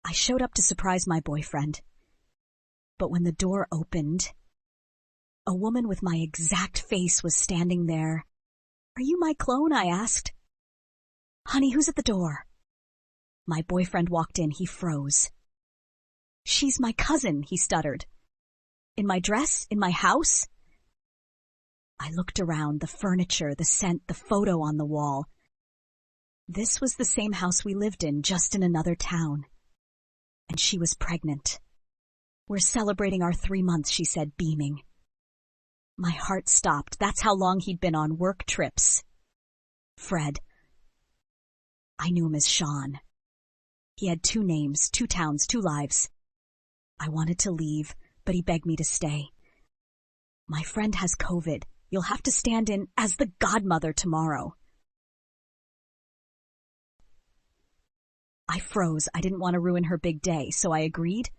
I showed up to surprise my boyfriend. But when the door opened, a woman with my exact face was standing there. "Are you my clone?" I asked. "Honey, who's at the door?" My boyfriend walked in. He froze. "She's my cousin," he stuttered. "In my dress? In my house?" I looked around, the furniture, the scent, the photo on the wall. This was the same house we lived in, just in another town. And she was pregnant. "We're celebrating our 3 months," she said, beaming. My heart stopped. That's how long he'd been on work trips. Fred. I knew him as Sean. He had 2 names, 2 towns, 2 lives. I wanted to leave, but he begged me to stay. "My friend has COVID. You'll have to stand in as the godmother tomorrow." I froze. I didn't want to ruin her big day, so I agreed.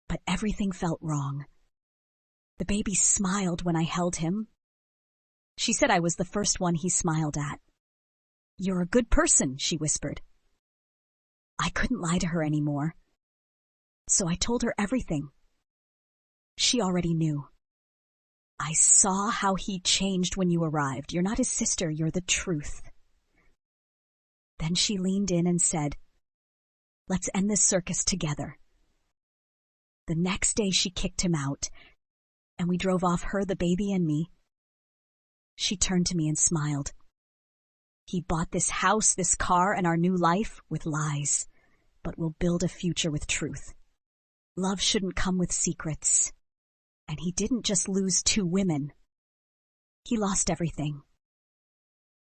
But everything felt wrong. The baby smiled when I held him. She said I was the first one he smiled at. "You're a good person," she whispered. I couldn't lie to her anymore. So I told her everything. She already knew. "I saw how he changed when you arrived. You're not his sister, you're the truth." Then she leaned in and said, "Let's end this circus together." The next day she kicked him out, and we drove off, her, the baby, and me. She turned to me and smiled. "He bought this house, this car, and our new life with lies, but we'll build a future with truth. Love shouldn't come with secrets." And he didn't just lose 2 women. He lost everything.